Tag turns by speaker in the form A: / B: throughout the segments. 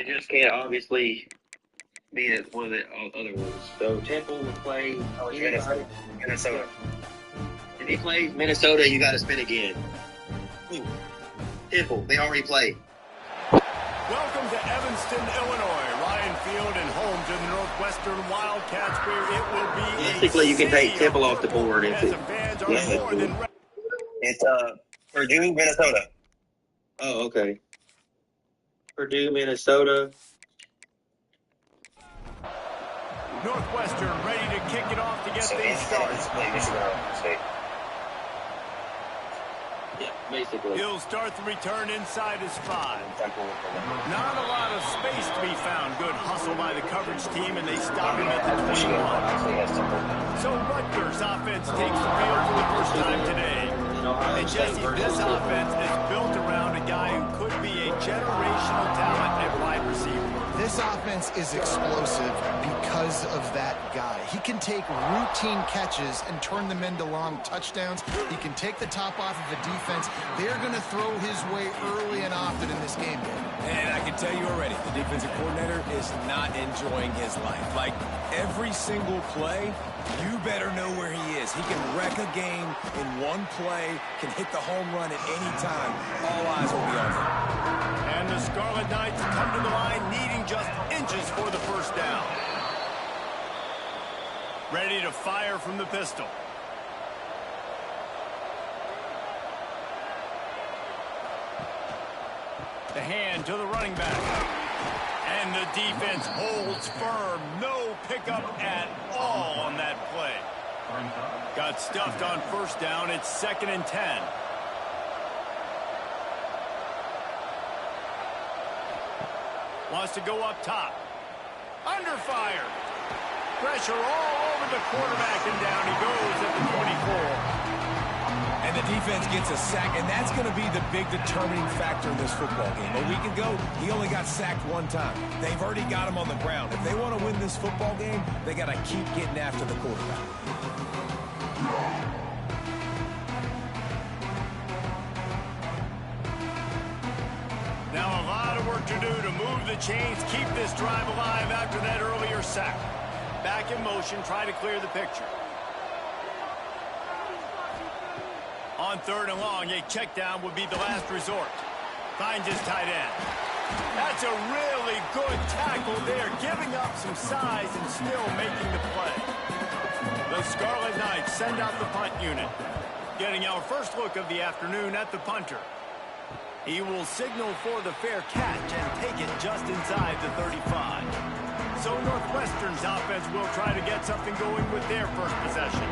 A: just can't obviously be at one of the other ones. So Temple will play Minnesota. If he plays Minnesota, you got to spin again. Ooh. Temple, they already played.
B: Welcome to Evanston, Illinois. Ryan Field and home to the Northwestern Wildcats, where it will be
A: basically you can take Temple off the board. It's Purdue, Minnesota. Oh, okay. Purdue, Minnesota.
B: Northwestern ready to kick it off to get things started.
A: Yeah, basically.
B: He'll start the return inside his 5. Not a lot of space to be found. Good hustle by the coverage team, and they stop him at the 21. So Rutgers offense takes the field for the first time today. And Jesse, this offense is built around a guy who could be a generational talent at wide receiver.
C: This offense is explosive because of that guy. He can take routine catches and turn them into long touchdowns. He can take the top off of a defense. They're going to throw his way early and often in this game.
D: And I can tell you already, the defensive coordinator is not enjoying his life. Like, every single play, you better know where he is. He can wreck a game in one play, can hit the home run at any time. All eyes will be on him.
B: And the Scarlet Knights come to the line needing just inches for the first down. Ready to fire from the pistol. The hand to the running back. And the defense holds firm. No pickup at all on that play. Got stuffed on first down. It's 2nd and 10. Wants to go up top. Under fire. Pressure all over the quarterback, and down he goes at the 24.
D: And the defense gets a sack, and that's going to be the big determining factor in this football game. A week ago, he only got sacked one time. They've already got him on the ground. If they want to win this football game, they got to keep getting after the quarterback.
B: Now a lot of work to do to move the chains, keep this drive alive after that earlier sack. Back in motion, try to clear the picture. On 3rd and long, a check down would be the last resort. Finds his tight end. That's a really good tackle there, giving up some size and still making the play. The Scarlet Knights send out the punt unit. Getting our first look of the afternoon at the punter. He will signal for the fair catch and take it just inside the 35. So Northwestern's offense will try to get something going with their first possession.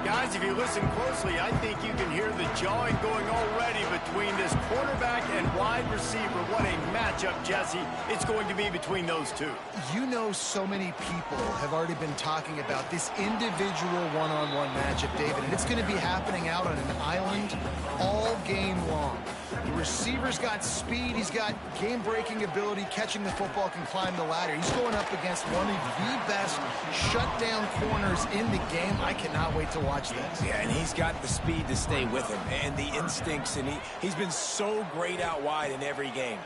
B: Guys, if you listen closely, I think you can hear the jawing going already between this quarterback and wide receiver. What a matchup, Jesse, it's going to be between those two.
C: You know, so many people have already been talking about this individual one-on-one matchup, David, and it's going to be happening out on an island all game long. The receiver's got speed, he's got game-breaking ability, catching the football, can climb the ladder. He's going up against one of the best shutdown corners in the game. I cannot wait to watch this.
D: Yeah, and he's got the speed to stay with him and the instincts, and he's been so great out wide in every game.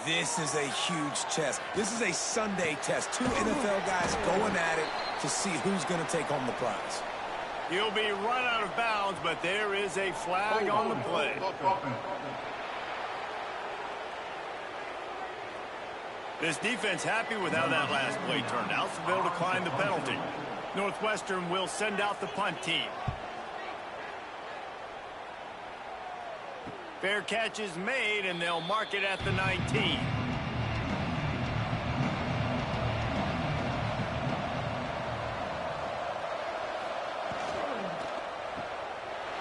D: This is a huge test. This is a Sunday test. 2 NFL guys going at it to see who's going to take home the prize.
B: He'll be run out of bounds, but there is a flag on the play. This defense happy with how that last play turned out, so they'll decline the penalty. Northwestern will send out the punt team. Fair catch is made, and they'll mark it at the 19.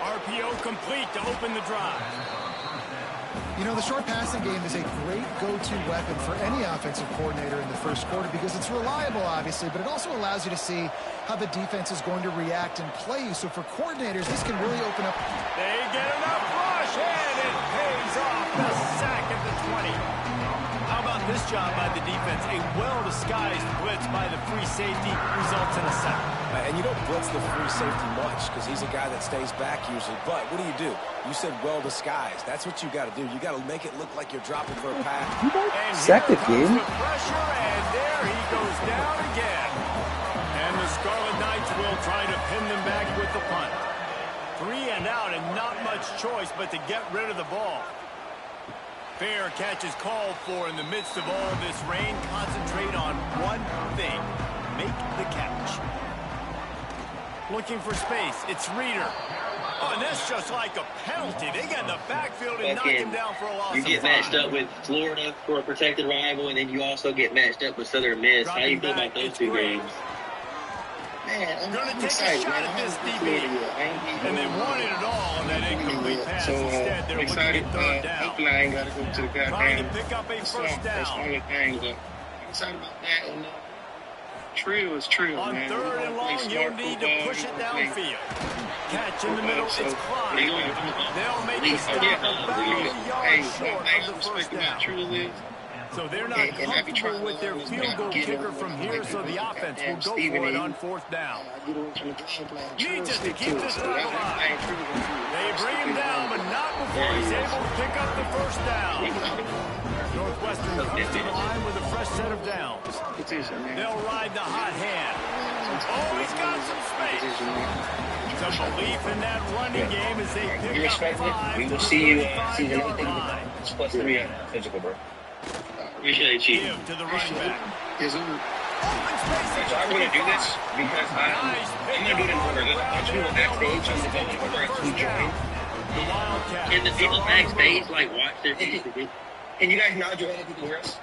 B: RPO complete to open the drive.
C: You know, the short passing game is a great go-to weapon for any offensive coordinator in the first quarter because it's reliable, obviously, but it also allows you to see how the defense is going to react and play you. So for coordinators, this can really open up.
B: They get enough rush, and it pays off. The sack at the 20. How about This job by the defense, a well-disguised blitz by the free safety, results in a sack.
D: And you don't blitz the free safety much because he's a guy that stays back usually. But what do? You said well-disguised. That's what you got to do. You got to make it look like you're dropping for a pass.
B: And
E: Sacked
B: here
E: again.
B: comes the pressure, and there he goes down again. And the Scarlet Knights will try to pin them back with the punt. 3 and out, and not much choice but to get rid of the ball. Fair catch is called for in the midst of all this rain. Concentrate on one thing. Make the catch. Looking for space. It's Reeder. Oh, and that's just like a penalty. They get in the backfield and knock him down for a loss.
A: You get matched up with Florida for a protected rival, and then you also get matched up with Southern Miss. How do you feel about those two games?
B: Man, I'm going to take a shot at this DB. And they wanted it all on that incomplete pass. Instead, they're looking at third down.
F: Hopefully I ain't got to go to the goddamn.
B: Trying to pick up a first
F: That's the
B: down.
F: only thing, but I'm excited about that. And Trill is Trill,
B: On
F: man.
B: third and long, you'll need to push it downfield. Catch in the middle, it's Clyde. They'll make the stop about a yard short of the first down.
F: Trill is.
B: So they're not comfortable with their field goal kicker from here, so the offense will go for it on fourth down. Needs it to keep this drive alive. They bring him down, but not before he's able to pick up the first down. Northwestern comes to the line with a fresh set of downs. They'll ride the hot hand. Oh, he's got some space. Some belief in that running game as they pick up 5.
A: We will see you season
B: 35-yard
A: 8.
B: line.
A: It's +3 physical, bro. Appreciate you.
B: Give to the running back.
F: Yes, sir.
B: Open space.
A: So I'm going to do this because I'm going to do it in order. There's a bunch of people backstage on the phone for us to join.
B: The Wildcats.
A: Can the people backstage, like, watch their faces? Can you guys nod your head if you can hear us?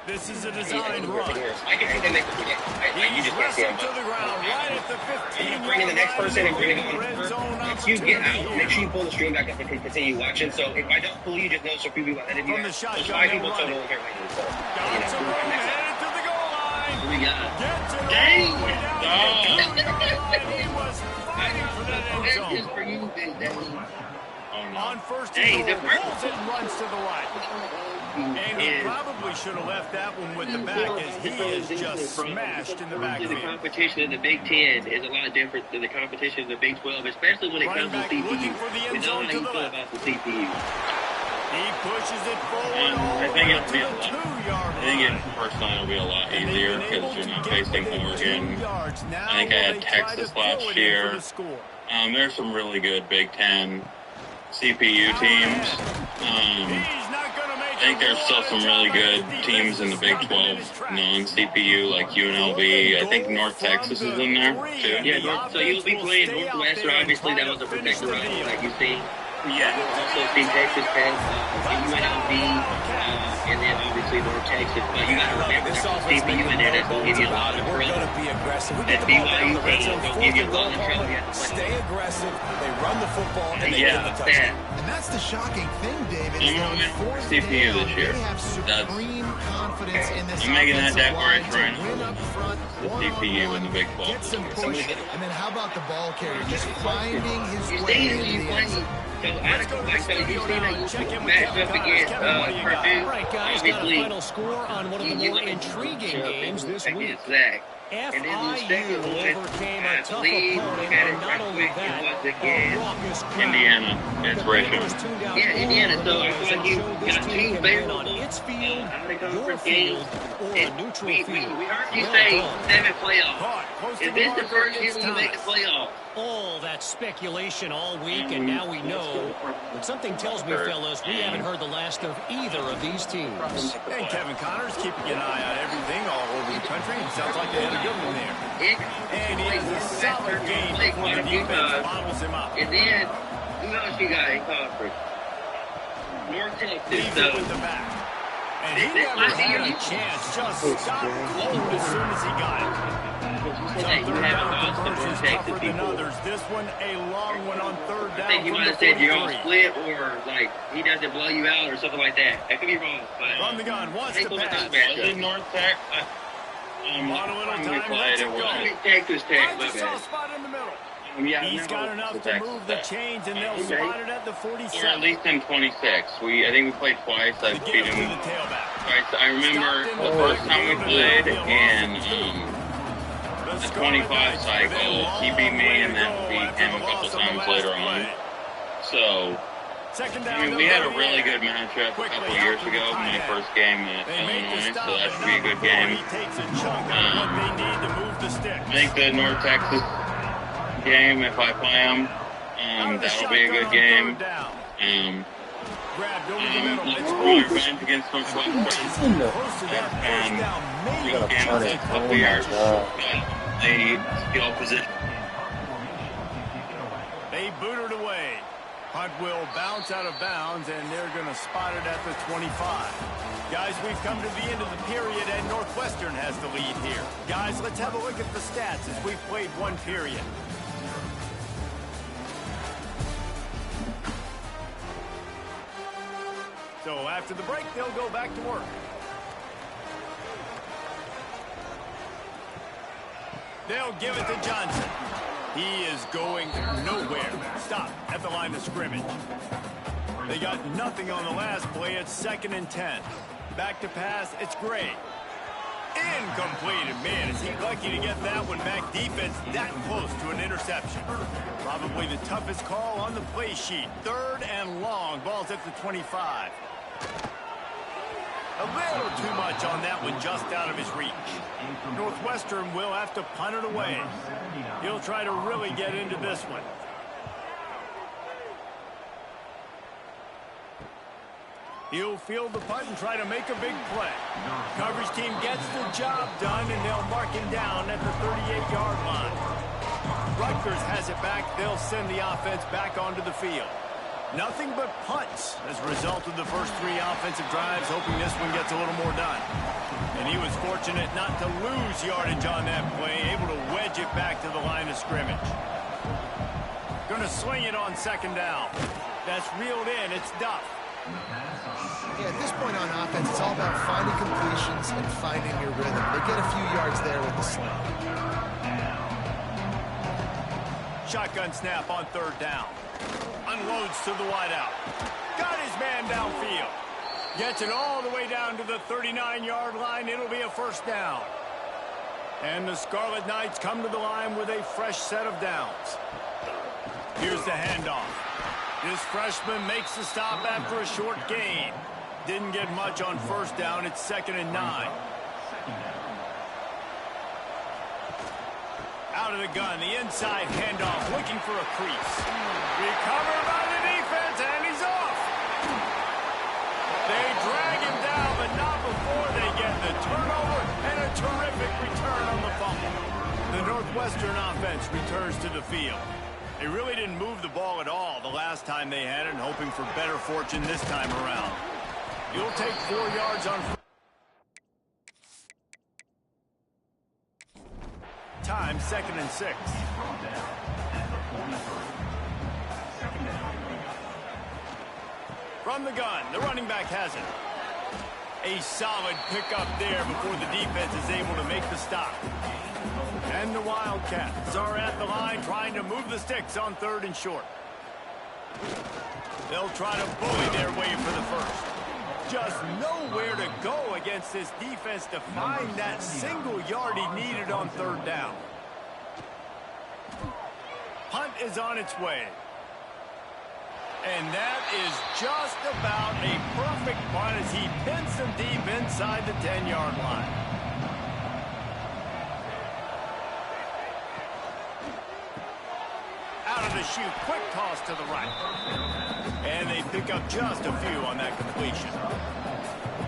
B: This is a designed run.
A: I can see them make the forget. You
B: He's
A: just can't see
B: wrestled
A: them.
B: to the ground right at the 15.
A: I'm bringing the next person and bringing on
B: Red zone
A: If you get out,
B: opportunity
A: make sure
B: here.
A: you pull the stream back up and continue watching. So if I don't pull you, just know so few people ahead of you.
B: From the
A: There's
B: shotgun,
A: 5 people
B: they're
A: total
B: running.
A: here waiting. So,
B: Got some room, headed to the goal line.
A: we got.
B: Gets it all
A: Dang.
B: the way down to the 2-yard line. He was fighting for that end
A: This
B: zone.
A: is for you, Big Daddy.
B: On first
A: Hey,
B: and
A: the
B: goal, pulls it and runs to the right. And he probably should have left that one with the back as he is just smashed in the
A: The
B: backfield.
A: competition in the Big Ten is a lot different than the competition in the Big 12, especially when it
B: Running
A: comes to
B: back
A: CPU.
B: looking for the end
A: We know
B: zone
A: how
B: to
A: you
B: the
A: feel
B: left.
A: about the CPU.
B: He pushes it forward
G: I
B: all the
G: think
B: way
G: it'll
B: to
G: be
B: the
G: a lot.
B: 2-yard
G: I think
B: line.
G: it personally will be a lot
B: And they've
G: easier
B: been able
G: because you're
B: to
G: not
B: get
G: facing
B: within 2
G: Oregon.
B: yards. Now
G: I think I had
B: will they try
G: Texas
B: to throw
G: last
B: it in for
G: year.
B: the score?
G: There's some really good Big Ten CPU teams.
B: He's not going to make
G: I think there's still some really good teams in the Big 12 non-CPU like UNLV. I think North Texas is in there too.
A: Yeah, so you'll be playing Northwestern. Obviously, that was a protected rival that you see.
G: Yeah.
A: Also see Texas Tech, UNLV, and then obviously North Texas. But you got to remember
D: This
A: there's
D: offense
A: CPU in there that's going to give you a lot of
D: We're going
A: trouble.
D: to be aggressive. We
A: That
D: get the ball down
A: BYU
D: the red
A: team
D: zone,
A: will
D: fourth
A: give you
D: and
A: a lot
D: goal,
A: of trouble.
D: Stay aggressive. They run the football and they
G: Yeah.
D: get the touchdown.
C: And that's the shocking thing, David. is
G: I'm
C: that on
G: going
C: fourth
G: CPU
C: down,
G: this year.
C: They have supreme confidence in this
G: I'm making that
C: offensive line
G: declaration
C: to
G: right now.
C: win up front,
G: The CPU in the Big 12.
C: get some push, and then how about the ball carrier just finding his
A: You
C: way
A: see who
C: into
A: you
C: the
A: play.
C: end zone.
A: So I don't like that. You see that you matched up against Purdue.
H: Right, guys, got a
A: Obviously,
H: final score on one of the more intriguing games this week.
A: against Zach. And then the second
H: FIU
A: one,
H: overcame
A: I
H: a tough
A: believe,
H: opponent,
A: had it
H: and not
A: right
H: only
A: quick,
H: that,
A: it was
H: a
A: against
H: raucous crowd.
G: Indiana. It's
H: The
G: Rachel.
H: Raiders tuned out
A: Yeah,
H: all
A: Indiana. So I
H: noise
A: feel like
H: and
A: you
H: showed this
A: got
H: team
A: two
H: can win
A: favorable
H: on its field,
A: out of
H: your
A: conference
H: field,
A: games.
H: or a neutral
A: We
H: field.
A: heard you
H: Well
A: say
H: done.
A: 7 playoffs.
B: Caught, close to
A: Is this the
B: marker,
A: first year
B: it's
A: when you make the
B: time.
A: playoffs?
H: All that speculation all week, and now we know. But something tells me, fellas, we haven't heard the last of either of these teams.
B: And Kevin Connors keeping an eye on everything all over the country. Sounds like they had a good one there. And he has a solid game before the defense bottles him up.
A: And then, who else you got in conference? North Texas.
B: Leaves
A: So,
B: it with the back. And he never had a chance. Just stopped cold as soon as he got it. Some
A: you
B: third
A: haven't
B: down
A: lost to
B: conversions
A: North Texas
B: tougher than
A: before.
B: others. This one, a long one on third
A: I
B: down
A: think you
B: from
A: might
B: the
A: have said you're on
B: 43.
A: split or, like, he doesn't blow you out or something like that. That could be wrong. But
B: From the gun, wants
A: take
B: to
A: a look at
B: pass.
A: those matchups.
G: Was it North Tech?
B: On a little
G: We
B: time,
G: played
B: lets
G: it
B: it
G: was
B: go.
A: I think Texas Tech,
B: Finds
A: my
B: a soft
A: bad.
B: spot in the middle.
G: Yeah,
B: He's got enough to move the chains, and they'll spot it at the 47.
G: Or at least in 26. I think we played twice. I beat him twice. I remember the first time we played in the 25 cycle, he beat me and then beat him a couple times later on. So, I mean, we had a really good matchup a couple years ago, my first game at Illinois, so that should be a good game. I think the North Texas game, if I play them, that'll be a good game. Let's roll revenge against Northwestern. That's been a rough game for a couple years, but they skill position.
B: They boot it away. Punt will bounce out of bounds, and they're going to spot it at the 25. Guys, we've come to the end of the period, and Northwestern has the lead here. Guys, let's have a look at the stats as we've played one period. So after the break, they'll go back to work. They'll give it to Johnson. He is going nowhere. Stop at the line of scrimmage. They got nothing on the last play. It's 2nd and 10. Back to pass. It's Gray. Incomplete. And man, is he lucky to get that one back. Defense that close to an interception. Probably the toughest call on the play sheet. 3rd and long. Ball's at the 25. A little too much on that one, just out of his reach. Northwestern will have to punt it away. He'll try to really get into this one. He'll field the punt and try to make a big play. Coverage team gets the job done, and they'll mark him down at the 38-yard line. Rutgers has it back. They'll send the offense back onto the field. Nothing but punts as a result of the first 3 offensive drives, hoping this one gets a little more done. And he was fortunate not to lose yardage on that play, able to wedge it back to the line of scrimmage. Going to sling it on 2nd down. That's reeled in. It's Duff.
C: Yeah, at this point on offense, it's all about finding completions and finding your rhythm. They get a few yards there with the sling.
B: Shotgun snap on 3rd down. Unloads to the wideout. Got his man downfield. Gets it all the way down to the 39-yard line. It'll be a 1st down. And the Scarlet Knights come to the line with a fresh set of downs. Here's the handoff. This freshman makes the stop after a short gain. Didn't get much on 1st down. It's 2nd and 9. Out of the gun, the inside handoff, looking for a crease. Recovered by the defense, and he's off. They drag him down, but not before they get the turnover and a terrific return on the fumble. The Northwestern offense returns to the field. They really didn't move the ball at all the last time they had it, hoping for better fortune this time around. You'll take 4 yards on time, 2nd and 6. From the gun, the running back has it. A solid pickup there before the defense is able to make the stop. And the Wildcats are at the line trying to move the sticks on 3rd and short. They'll try to bully their way for the 1st. Just nowhere to go against this defense to find that single yard he needed on 3rd down. Punt is on its way. And that is just about a perfect punt as he pins them deep inside the 10-yard line. Out of the chute, quick toss to the right. And they pick up just a few on that completion.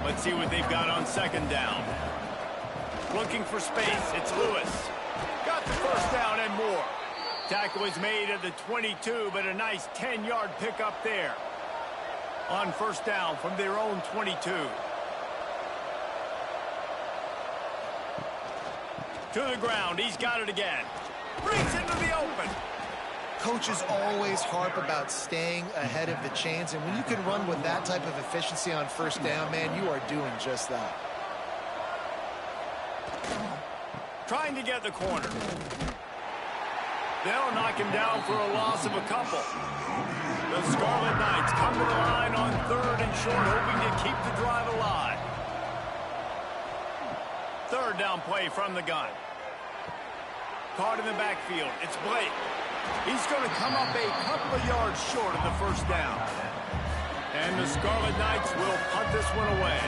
B: Let's see what they've got on 2nd down. Looking for space, it's Lewis. Got the 1st down and more. Tackle is made at the 22, but a nice 10-yard pickup there. On 1st down from their own 22. To the ground, he's got it again. Brings into the open.
C: Coaches always harp about staying ahead of the chains, and when you can run with that type of efficiency on 1st down, man, you are doing just that. Trying to get the corner.
B: They'll knock him down for a loss of a couple. The Scarlet Knights come to the line on 3rd and short, hoping to keep the drive alive. 3rd down play from the gun. Caught in the backfield. It's Blake. He's going to come up a couple of yards short of the 1st down. And the Scarlet Knights will punt this one away.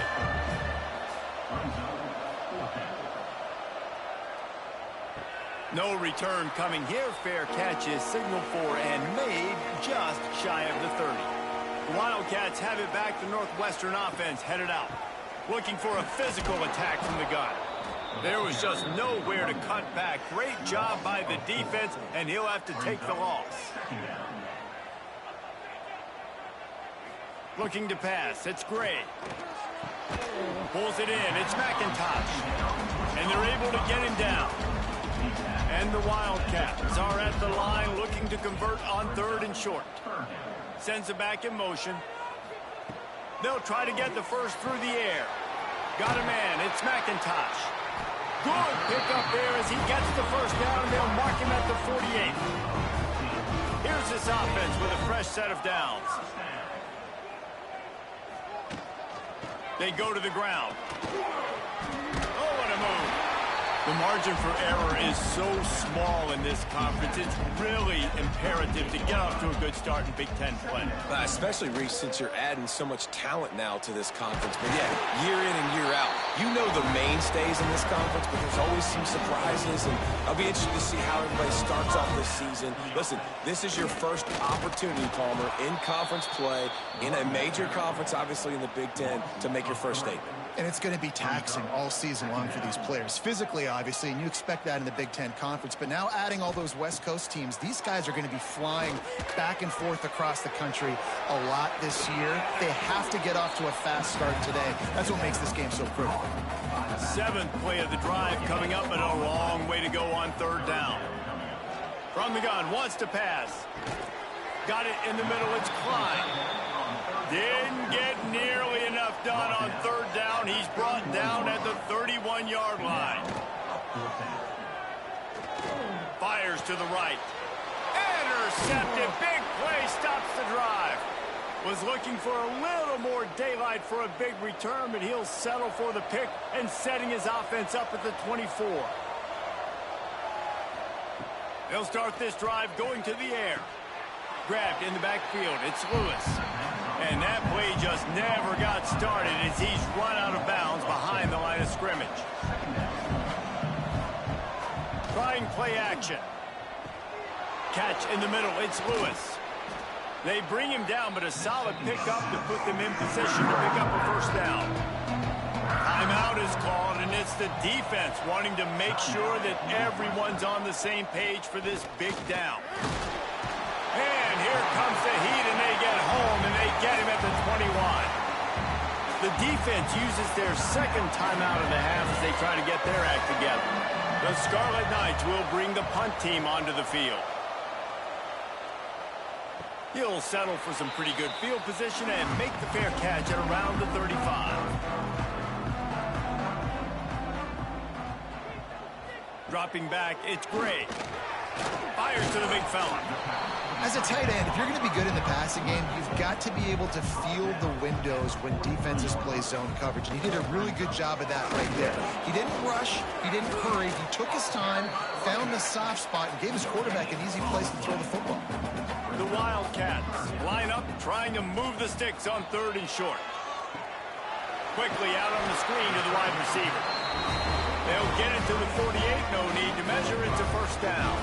B: No return coming here. Fair catch is signaled for and made just shy of the 30. The Wildcats have it back. The Northwestern offense headed out, looking for a physical attack from the gun. There was just nowhere to cut back. Great job by the defense, and he'll have to take the loss. Looking to pass. It's Gray. Pulls it in. It's McIntosh. And they're able to get him down. And the Wildcats are at the line looking to convert on 3rd and short. Sends it back in motion. They'll try to get the first through the air. Got a man. It's McIntosh. Good pickup there as he gets the 1st down, and they'll mark him at the 48. Here's this offense with a fresh set of downs. They go to the ground. Oh, what a move. The margin for error is so small in this conference. It's really imperative to get off to a good start in Big Ten play.
D: Especially, Reese, since you're adding so much talent now to this conference. But yeah, year in and year out, you know the mainstays in this conference, but there's always some surprises. And I'll be interested to see how everybody starts off this season. Listen, this is your first opportunity, Palmer, in conference play, in a major conference, obviously in the Big Ten, to make your first statement.
C: And it's going to be taxing all season long for these players. Physically, obviously, and you expect that in the Big Ten Conference. But now adding all those West Coast teams, these guys are going to be flying back and forth across the country a lot this year. They have to get off to a fast start today. That's what makes this game so critical.
B: 7th play of the drive coming up, but a long way to go on 3rd down. From the gun, wants to pass. Got it in the middle, it's Klein. Didn't get nearly enough done on 3rd down. He's brought down at the 31-yard line. Fires to the right. Intercepted. Big play stops the drive. Was looking for a little more daylight for a big return, but he'll settle for the pick and setting his offense up at the 24. They'll start this drive going to the air. Grabbed in the backfield. It's Lewis. And that play just never got started as he's run out of bounds behind the line of scrimmage. Trying play action. Catch in the middle. It's Lewis. They bring him down, but a solid pickup to put them in position to pick up a 1st down. Timeout is called, and it's the defense wanting to make sure that everyone's on the same page for this big down. And here comes the heat, and they get home, and they get him at the 21. The defense uses their 2nd timeout of the half as they try to get their act together. The Scarlet Knights will bring the punt team onto the field. He'll settle for some pretty good field position and make the fair catch at around the 35. Dropping back, it's Gray. Fires to the big fella.
C: As a tight end, if you're going to be good in the passing game, you've got to be able to feel the windows when defenses play zone coverage. And he did a really good job of that right there. He didn't rush. He didn't hurry. He took his time, found the soft spot, and gave his quarterback an easy place to throw the football.
B: The Wildcats line up, trying to move the sticks on 3rd and short. Quickly out on the screen to the wide receiver. They'll get it to the 48. No need to measure. It's a 1st down.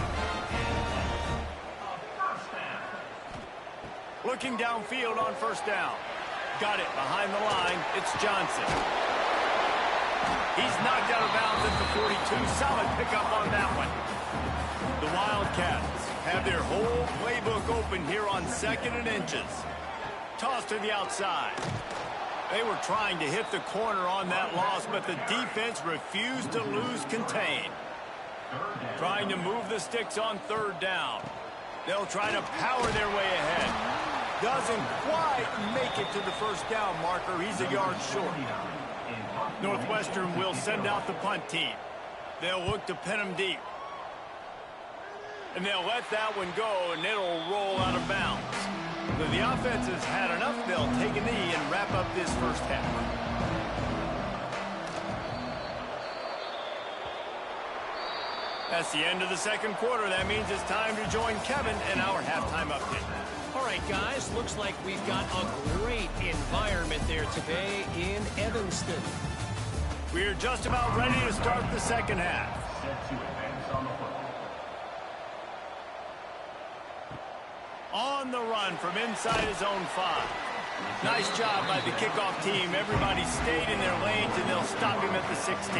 B: Looking downfield on 1st down. Got it behind the line. It's Johnson. He's knocked out of bounds at the 42. Solid pickup on that one. The Wildcats have their whole playbook open here on 2nd and inches. Toss to the outside. They were trying to hit the corner on that loss, but the defense refused to lose contain. Trying to move the sticks on 3rd down. They'll try to power their way ahead. Doesn't quite make it to the 1st down marker. He's a yard short. Northwestern will send out the punt team. They'll look to pin him deep. And they'll let that one go, and it'll roll out of bounds. So the offense has had enough. They'll take a knee and wrap up this first half. That's the end of the second quarter. That means it's time to join Kevin in our halftime update.
H: All right, guys, looks like we've got a great environment there today in Evanston.
B: We're just about ready to start the second half. On the run from inside his own 5. Nice job by the kickoff team. Everybody stayed in their lanes, and they'll stop him at the 16.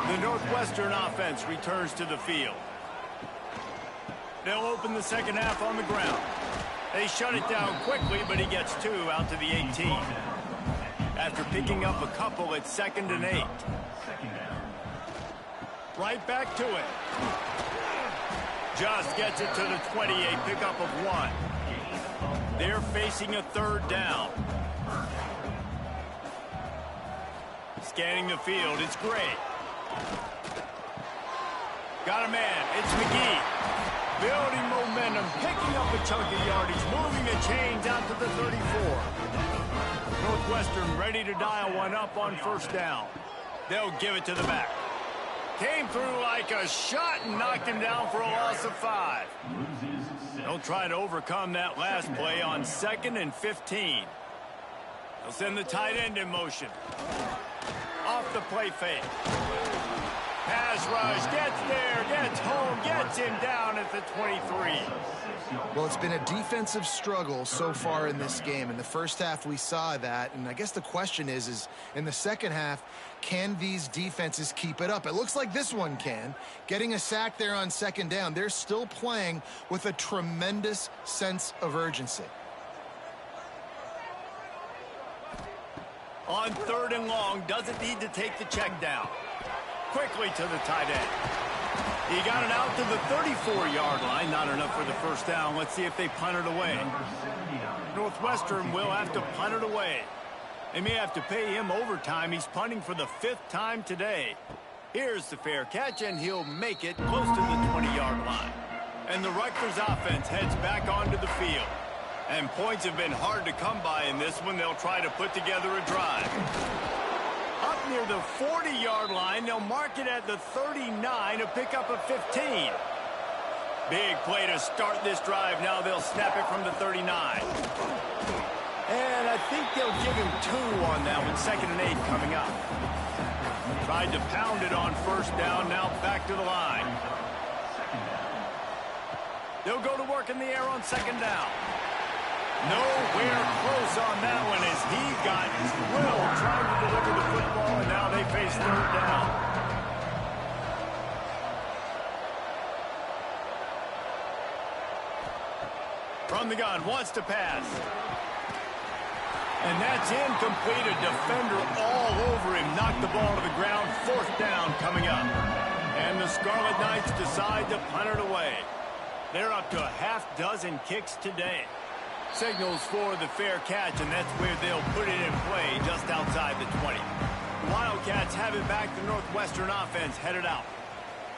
B: The Northwestern offense returns to the field. They'll open the second half on the ground. They shut it down quickly, but he gets 2 out to the 18. After picking up a couple, it's 2nd and 8. Right back to it. Just gets it to the 20, a pickup of 1. They're facing a 3rd down. Scanning the field, it's Gray. Got a man, it's McGee. Building momentum, picking up a chunk of yardage, moving the chains out to the 34. Northwestern ready to dial one up on 1st down. They'll give it to the back. Came through like a shot and knocked him down for a loss of 5. They'll try to overcome that last play on 2nd and 15. They'll send the tight end in motion. Off the play fake. Pass rush, gets there, gets home, gets him down at the 23.
C: Well, it's been a defensive struggle so far in this game. In the first half, we saw that. And I guess the question is in the second half, can these defenses keep it up? It looks like this one can. Getting a sack there on 2nd down. They're still playing with a tremendous sense of urgency.
B: On 3rd and long, doesn't need to take the check down. Quickly to the tight end. He got it out to the 34-yard line. Not enough for the 1st down. Let's see if they punt it away. Northwestern will have to punt it away. They may have to pay him overtime. He's punting for the 5th time today. Here's the fair catch, and he'll make it close to the 20-yard line. And the Rutgers offense heads back onto the field. And points have been hard to come by in this one. They'll try to put together a drive. Up near the 40-yard line, they'll mark it at the 39 to pick up a 15. Big play to start this drive. Now they'll snap it from the 39. And I think they'll give him 2 on that one. 2nd and 8 coming up. Tried to pound it on 1st down. Now back to the line. They'll go to work in the air on 2nd down. Nowhere close on that one as he got drilled trying to deliver the football, and now they face 3rd down. From the gun, wants to pass. And that's incomplete. A defender all over him. Knocked the ball to the ground. 4th down coming up. And the Scarlet Knights decide to punt it away. They're up to a half-dozen kicks today. Signals for the fair catch, and that's where they'll put it in play just outside the 20. Wildcats have it back. The Northwestern offense headed out.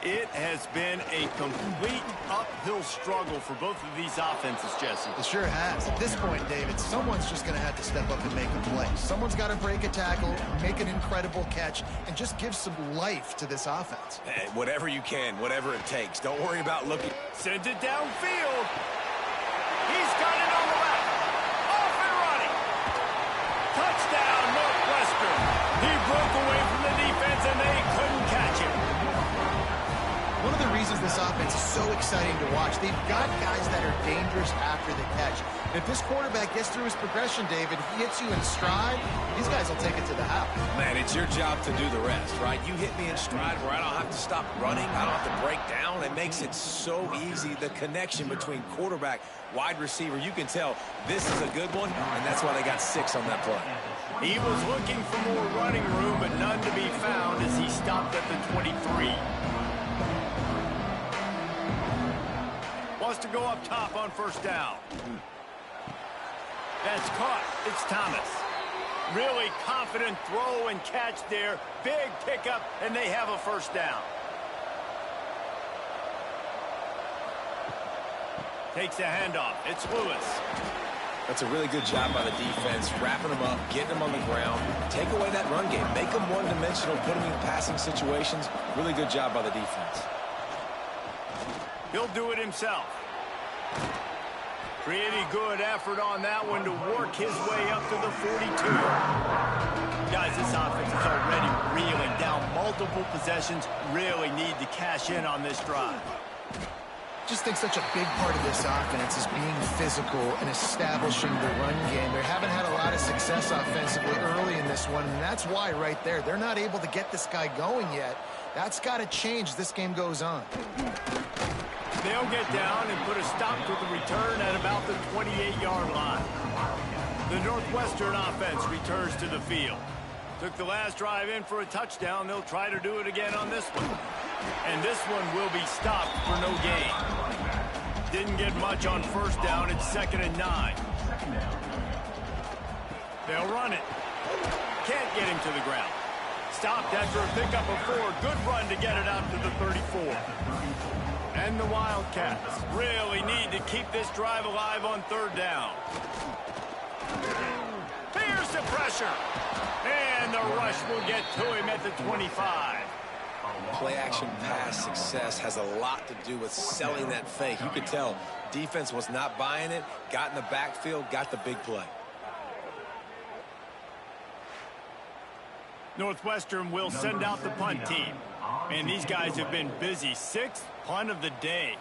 B: It has been a complete uphill struggle for both of these offenses, Jesse.
C: It sure has. At this point, David, someone's just going to have to step up and make a play. Someone's got to break a tackle, make an incredible catch, and just give some life to this offense.
D: Hey, whatever you can, whatever it takes. Don't worry about looking.
B: Sends it downfield. He's got it on the left. Off and running. Touchdown, Northwestern. He broke away from the defense, and they couldn't catch him.
C: One of the reasons this offense is so exciting to watch, they've got guys that are dangerous after the catch. And if this quarterback gets through his progression, David, he hits you in stride, these guys will take it to the house.
D: Man, it's your job to do the rest, right? You hit me in stride where I don't have to stop running, I don't have to break down. It makes it so easy, the connection between quarterback, wide receiver. You can tell this is a good one, and that's why they got 6 on that play.
B: He was looking for more running room, but none to be found as he stopped at the 23. Wants to go up top on 1st down. That's caught. It's Thomas. Really confident throw and catch there. Big pickup, and they have a 1st down. Takes the handoff. It's Lewis.
D: That's a really good job by the defense, wrapping them up, getting them on the ground. Take away that run game. Make them one-dimensional, put them in passing situations. Really good job by the defense.
B: He'll do it himself. Pretty good effort on that one to work his way up to the 42. Guys, this offense is already reeling down multiple possessions. Really need to cash in on this drive.
C: Just think such a big part of this offense is being physical and establishing the run game. They haven't had a lot of success offensively early in this one, and that's why right there, they're not able to get this guy going yet. That's got to change as this game goes on.
B: They'll get down and put a stop to the return at about the 28-yard line. The Northwestern offense returns to the field. Took the last drive in for a touchdown. They'll try to do it again on this one. And this one will be stopped for no gain. Didn't get much on first down. It's 2nd and 9. They'll run it. Can't get him to the ground. Stopped after a pickup of 4. Good run to get it out to the 34. And the Wildcats really need to keep this drive alive on 3rd down. Here's the pressure. And the rush will get to him at the 25.
D: Play-action pass success has a lot to do with selling that fake. You could tell defense was not buying it, got in the backfield, got the big play.
B: Northwestern will send out the punt team. Man, these guys have been busy. 6th punt of the day.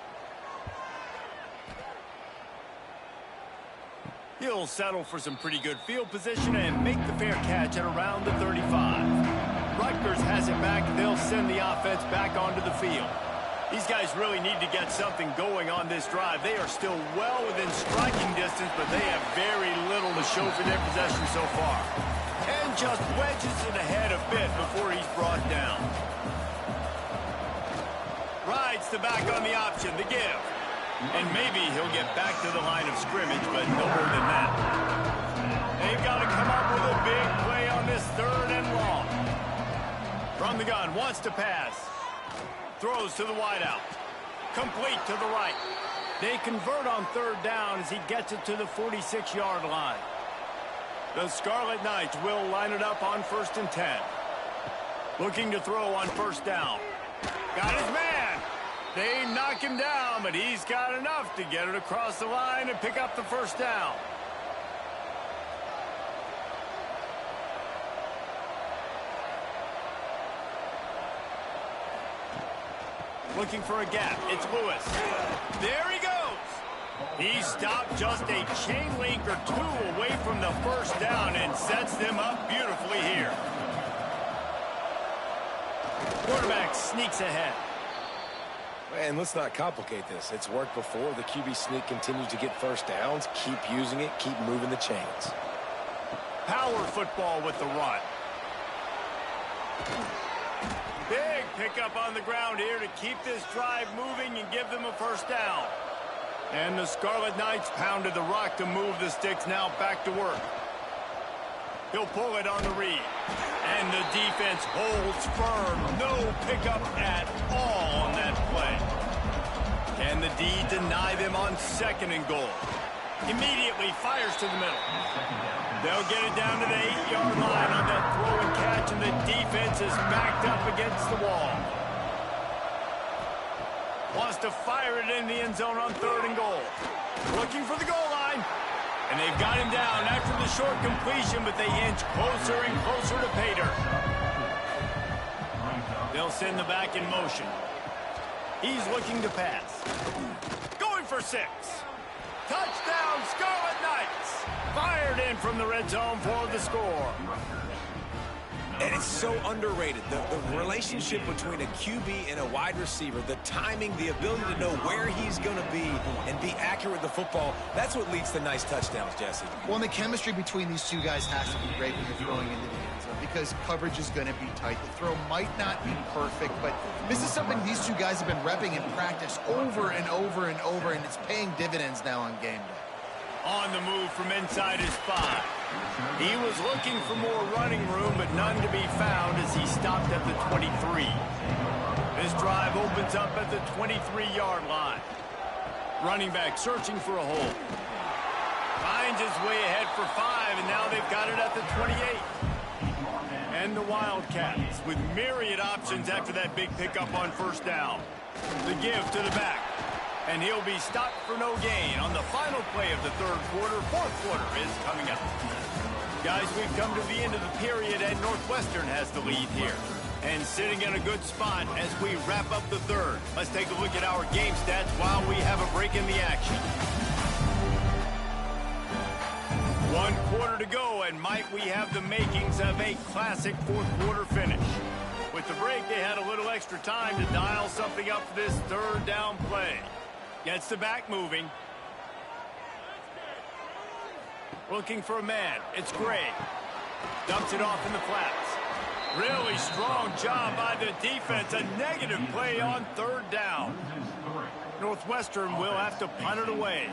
B: He'll settle for some pretty good field position and make the fair catch at around the 35. Rutgers has it back. They'll send the offense back onto the field. These guys really need to get something going on this drive. They are still well within striking distance, but they have very little to show for their possession so far. And just wedges it ahead a bit before he's brought down. Rides the back on the option, the give. And maybe he'll get back to the line of scrimmage, but no more than that. They've got to come up with a big play on this 3rd and long. From the gun, wants to pass. Throws to the wideout. Complete to the right. They convert on 3rd down as he gets it to the 46-yard line. The Scarlet Knights will line it up on 1st and 10. Looking to throw on 1st down. Got his man. They knock him down, but he's got enough to get it across the line and pick up the 1st down. Looking for a gap. It's Lewis. There he goes. He stopped just a chain link or 2 away from the 1st down and sets them up beautifully here. Quarterback sneaks ahead.
D: And let's not complicate this. It's worked before. The QB sneak continues to get 1st downs. Keep using it. Keep moving the chains.
B: Power football with the run. Big pickup on the ground here to keep this drive moving and give them a 1st down. And the Scarlet Knights pounded the rock to move the sticks, now back to work. He'll pull it on the read. And the defense holds firm. No pickup at all on that play. Can the D deny them on 2nd and goal? Immediately fires to the middle. They'll get it down to the 8-yard line on that throw and catch, and the defense is backed up against the wall. Wants to fire it in the end zone on 3rd and goal. Looking for the goal line. And they've got him down after the short completion, but they inch closer and closer to pay dirt. They'll send the back in motion. He's looking to pass. Going for 6. Touchdown, Scarlet Knights. Fired in from the red zone for the score.
D: And it's so underrated. The relationship between a QB and a wide receiver, the timing, the ability to know where he's going to be and be accurate with the football, that's what leads to nice touchdowns, Jesse.
C: Well, and the chemistry between these two guys has to be great when you're throwing into the end zone because coverage is going to be tight. The throw might not be perfect, but this is something these two guys have been repping in practice over and over and over, and it's paying dividends now on game day.
B: On the move from inside his 5. He was looking for more running room, but none to be found as he stopped at the 23. This drive opens up at the 23-yard line. Running back searching for a hole. Finds his way ahead for 5, and now they've got it at the 28. And the Wildcats with myriad options after that big pickup on first down. The give to the back. And he'll be stopped for no gain on the final play of the third quarter. Fourth quarter is coming up. Guys, we've come to the end of the period, and Northwestern has the lead here. And sitting in a good spot as we wrap up the third. Let's take a look at our game stats while we have a break in the action. 1 quarter to go, and might we have the makings of a classic fourth quarter finish. With the break, they had a little extra time to dial something up for this third down play. Gets the back moving. Looking for a man. It's Gray. Dumps it off in the flats. Really strong job by the defense. A negative play on third down. Northwestern will have to punt it away.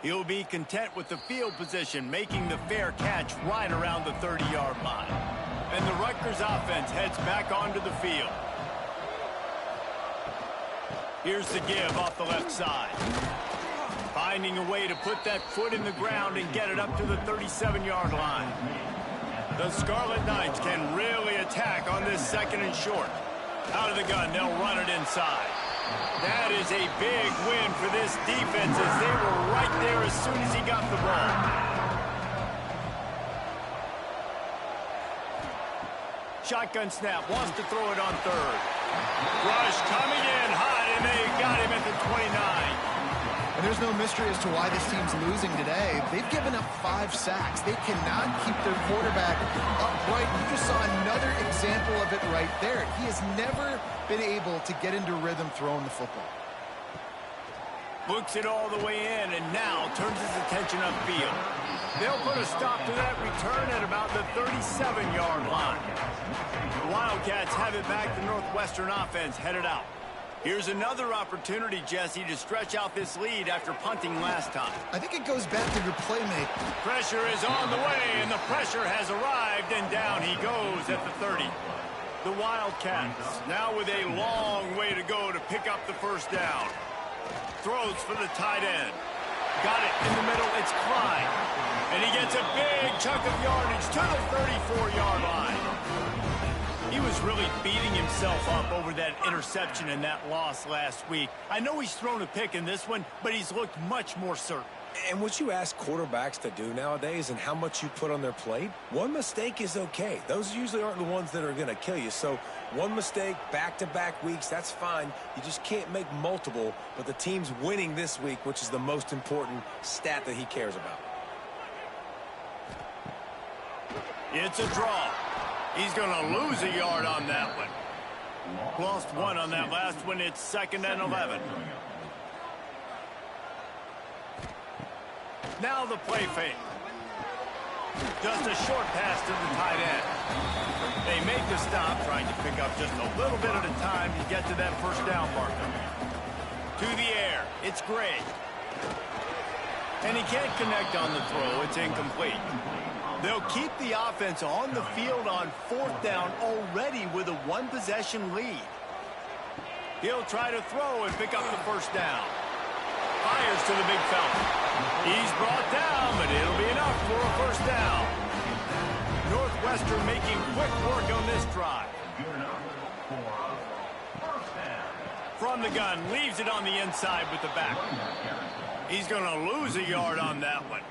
B: He'll be content with the field position, making the fair catch right around the 30-yard line. And the Rutgers offense heads back onto the field. Here's the give off the left side. Finding a way to put that foot in the ground and get it up to the 37-yard line. The Scarlet Knights can really attack on this second and short. Out of the gun, they'll run it inside. That is a big win for this defense as they were right there as soon as he got the ball. Shotgun snap, wants to throw it on third. Rush coming in hot, and they got him at the 29.
C: And there's no mystery as to why this team's losing today. They've given up 5 sacks. They cannot keep their quarterback upright. You just saw another example of it right there. He has never been able to get into rhythm throwing the football.
B: Looks it all the way in, and now turns his attention upfield. They'll put a stop to that return at about the 37-yard line. The Wildcats have it back. The Northwestern offense headed out. Here's another opportunity, Jesse, to stretch out this lead after punting last time.
C: I think it goes back to your playmaking.
B: Pressure is on the way, and the pressure has arrived, and down he goes at the 30. The Wildcats now with a long way to go to pick up the first down. Throws for the tight end. Got it in the middle. It's Klein. And he gets a big chunk of yardage to the 34-yard line. He was really beating himself up over that interception and that loss last week. I know he's thrown a pick in this one, but he's looked much more certain.
D: And what you ask quarterbacks to do nowadays and how much you put on their plate, one mistake is okay. Those usually aren't the ones that are going to kill you. So one mistake, back-to-back weeks, that's fine. You just can't make multiple. But the team's winning this week, which is the most important stat that he cares about.
B: It's a draw. He's going to lose a yard on that one. Lost 1 on that last one. It's 2nd and 11. Now the play fake. Just a short pass to the tight end. They make the stop, trying to pick up just a little bit at a time to get to that first down marker. To the air. It's Gray. And he can't connect on the throw. It's incomplete. They'll keep the offense on the field on 4th down already with a 1-possession lead. He'll try to throw and pick up the first down. Fires to the big fella. He's brought down, but it'll be enough for a first down. Northwestern making quick work on this drive. From the gun, leaves it on the inside with the back. He's going to lose a yard on that one.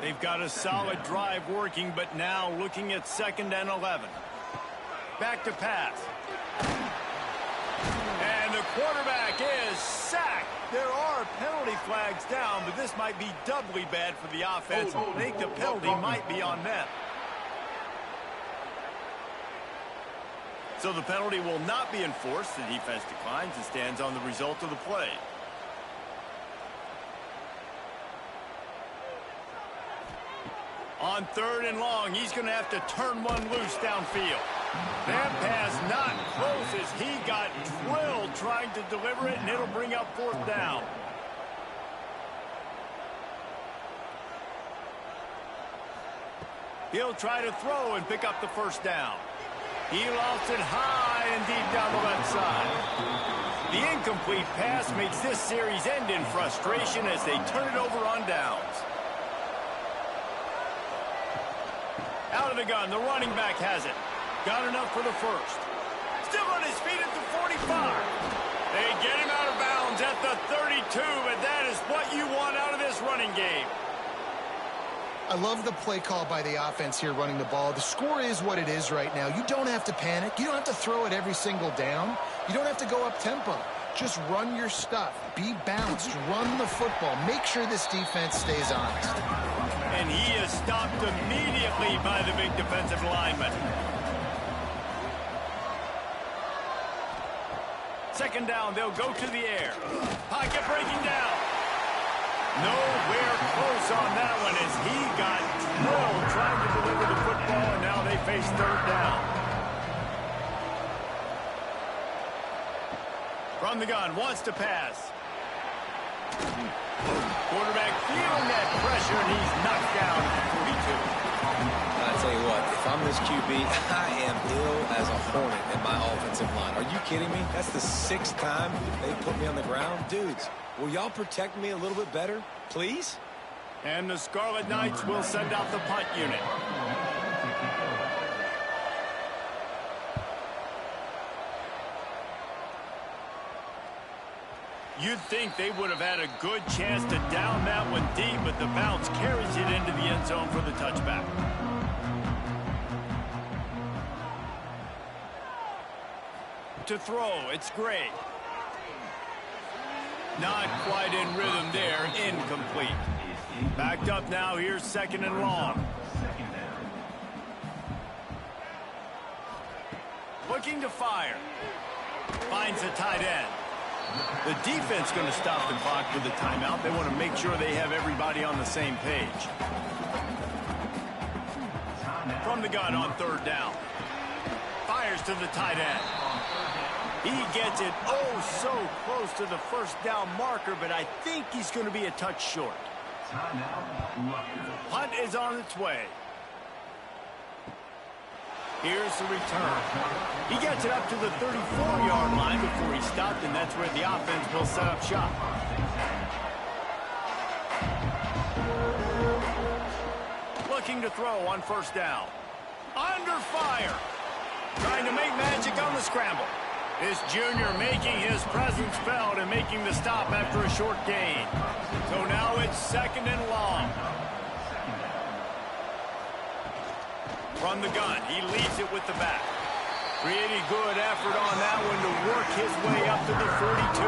B: They've got a solid drive working, but now looking at 2nd and 11. Back to pass. And the quarterback is sacked. There are penalty flags down, but this might be doubly bad for the offense. I think the penalty might be on them. So the penalty will not be enforced. The defense declines and stands on the result of the play. On 3rd and long, he's going to have to turn one loose downfield. That pass not close as he got drilled trying to deliver it, and it'll bring up 4th down. He'll try to throw and pick up the first down. He lost it high, lying deep down the left side. The incomplete pass makes this series end in frustration as they turn it over on downs. Out of the gun, the running back has it. Got enough for the first. Still on his feet at the 45. They get him out of bounds at the 32, but that is what you want out of this running game.
C: I love the play call by the offense here running the ball. The score is what it is right now. You don't have to panic. You don't have to throw it every single down. You don't have to go up tempo. Just run your stuff. Be balanced. Run the football. Make sure this defense stays honest.
B: And he is stopped immediately by the big defensive lineman. Second down, they'll go to the air. Pocket breaking down. Nowhere close on that one as he got drilled trying to deliver the football, and now they face third down. From the gun, wants to pass. Quarterback feeling that pressure, and he's knocked down at 42.
D: I tell you what, if I'm this QB, I am ill as a hornet in my offensive line. Are you kidding me? That's the 6th time they put me on the ground. Dudes, will y'all protect me a little bit better, please?
B: And the Scarlet Knights will send out the punt unit. You'd think they would have had a good chance to down that one deep, but the bounce carries it into the end zone for the touchback. To throw, it's Gray. Not quite in rhythm there, incomplete. Backed up now, here's second and long. Looking to fire. Finds a tight end. The defense going to stop the clock with a timeout. They want to make sure they have everybody on the same page. From the gun on third down. Fires to the tight end. He gets it oh so close to the first down marker, but I think he's going to be a touch short. Punt is on its way. Here's the return. He gets it up to the 34-yard line before he stopped, and that's where the offense will set up shop. Looking to throw on first down. Under fire. Trying to make magic on the scramble. This junior making his presence felt and making the stop after a short gain. So now it's second and long. From the gun, he leaves it with the back. Pretty good effort on that one to work his way up to the 42.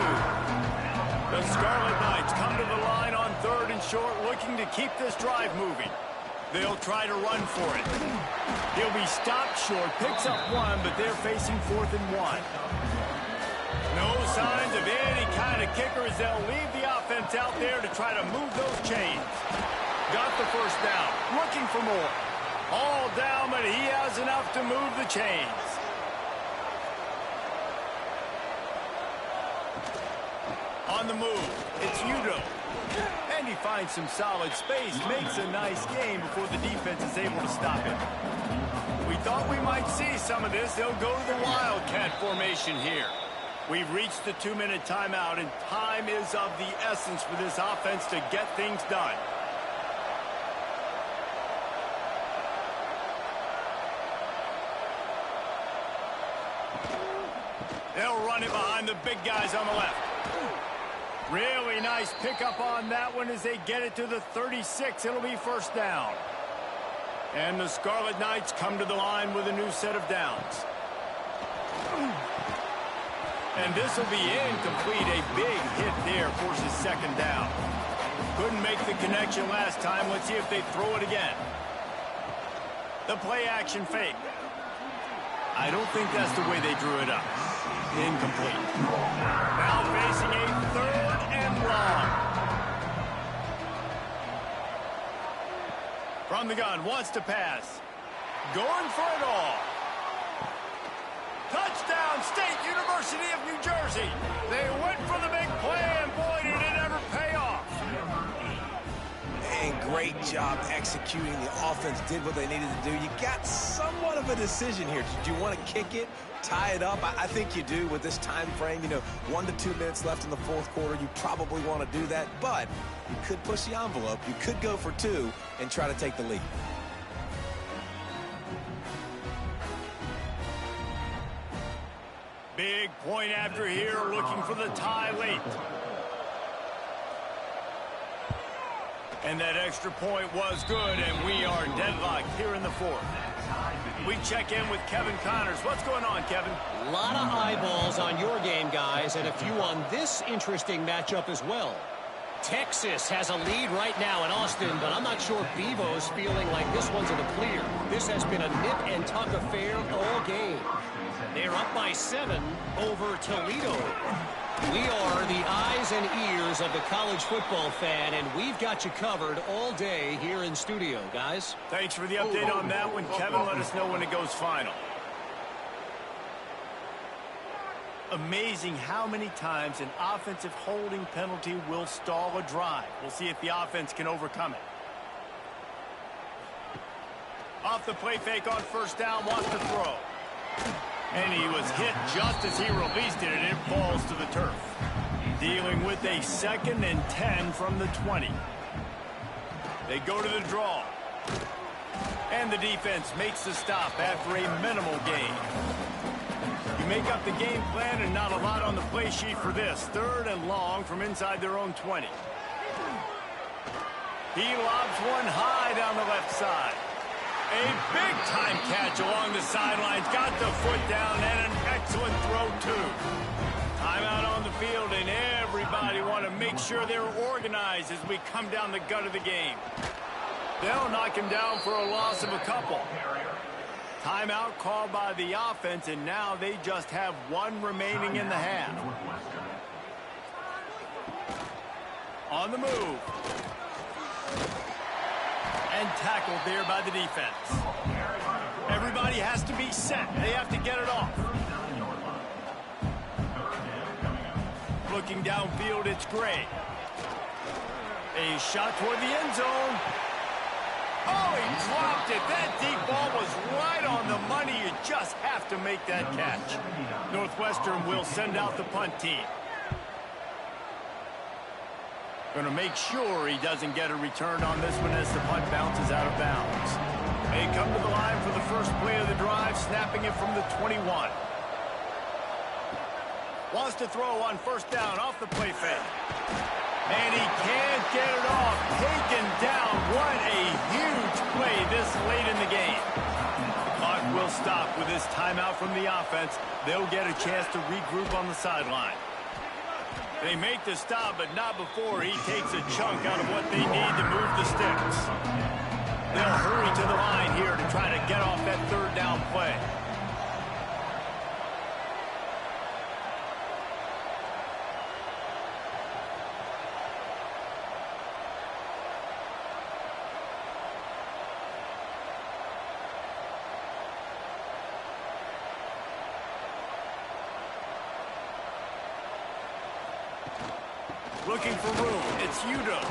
B: The Scarlet Knights come to the line on third and short, looking to keep this drive moving. They'll try to run for it. He'll be stopped short, picks up one, but they're facing 4th and 1. No signs of any kind of kicker as they'll leave the offense out there to try to move those chains. Got the first down, looking for more. All down, but he has enough to move the chains. On the move, it's Udo. And he finds some solid space, makes a nice game before the defense is able to stop him. We thought we might see some of this. They'll go to the Wildcat formation here. We've reached the 2-minute timeout, and time is of the essence for this offense to get things done. They'll run it behind the big guys on the left. Really nice pickup on that one as they get it to the 36. It'll be first down. And the Scarlet Knights come to the line with a new set of downs. And this will be incomplete. A big hit there forces second down. Couldn't make the connection last time. Let's see if they throw it again. The play action fake. I don't think that's the way they drew it up. Incomplete. Now facing a 3rd and long. From the gun, wants to pass. Going for it all. Touchdown, State University of New Jersey. They went for the big play, and boy, did it ever pay off.
D: And great job executing. The offense did what they needed to do. You got somewhat of a decision here. Do you want to kick it, tie it up? I think you do with this time frame. 1 to 2 minutes left in the fourth quarter. You probably want to do that, but you could push the envelope. You could go for 2 and try to take the lead.
B: Big point after here, looking for the tie late. And that extra point was good, and we are deadlocked here in the fourth. We check in with Kevin Connors. What's going on, Kevin?
H: A lot of eyeballs on your game, guys, and a few on this interesting matchup as well. Texas has a lead right now in Austin, but I'm not sure Bevo's feeling like this one's in the clear. This has been a nip-and-tuck affair all game. They're up by 7 over Toledo. We are the eyes and ears of the college football fan, and we've got you covered all day here in studio, guys.
B: Thanks for the update on that one, Kevin. Let us know when it goes final. Amazing how many times an offensive holding penalty will stall a drive. We'll see if the offense can overcome it. Off the play fake on first down, wants to throw. And he was hit just as he released it, and it falls to the turf. Dealing with a 2nd and 10 from the 20. They go to the draw. And the defense makes the stop after a minimal gain. You make up the game plan and not a lot on the play sheet for this. 3rd and long from inside their own 20. He lobs one high down the left side. A big-time catch along the sidelines. Got the foot down and an excellent throw, too. Timeout on the field, and everybody want to make sure they're organized as we come down the gut of the game. They'll knock him down for a loss of a couple. Timeout called by the offense, and now they just have 1 remaining in the half. On the move. And tackled there by the defense. Everybody has to be set. They have to get it off. Looking downfield, it's Gray. A shot toward the end zone. Oh, he dropped it. That deep ball was right on the money. You just have to make that catch. Northwestern will send out the punt team. Going to make sure he doesn't get a return on this one as the punt bounces out of bounds. They come to the line for the first play of the drive, snapping it from the 21. Wants to throw on first down off the play fake. And he can't get it off. Taken down. What a huge play this late in the game. The clock will stop with this timeout from the offense. They'll get a chance to regroup on the sideline. They make the stop, but not before he takes a chunk out of what they need to move the sticks. They'll hurry to the line here to try to get off that 3rd down play. Looking for room. It's Udo.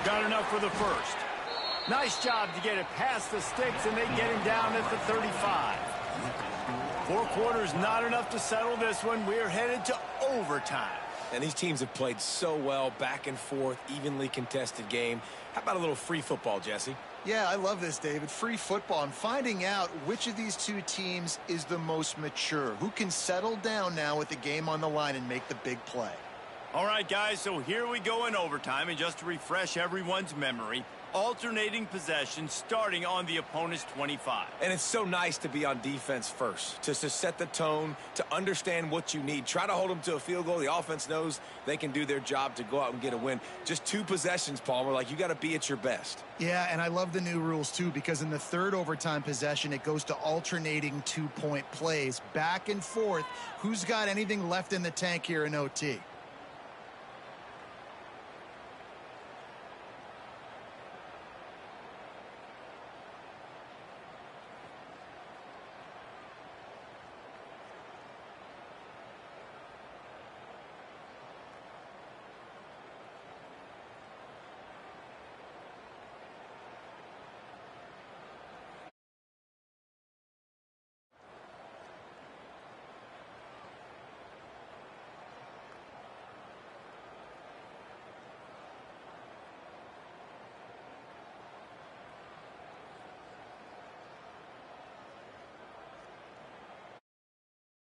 B: Got enough for the first. Nice job to get it past the sticks, and they get him down at the 35. 4 quarters, not enough to settle this one. We're headed to overtime.
D: And these teams have played so well, back and forth, evenly contested game. How about a little free football, Jesse?
C: Yeah, I love this, David. Free football and finding out which of these 2 teams is the most mature. Who can settle down now with the game on the line and make the big play.
B: All right, guys, so here we go in overtime, and just to refresh everyone's memory, alternating possession starting on the opponent's 25.
D: And it's so nice to be on defense first, to set the tone, to understand what you need. Try to hold them to a field goal. The offense knows they can do their job to go out and get a win. Just 2 possessions, Palmer, like you got to be at your best.
C: Yeah, and I love the new rules, too, because in the 3rd overtime possession, it goes to alternating 2-point plays, back and forth. Who's got anything left in the tank here in OT?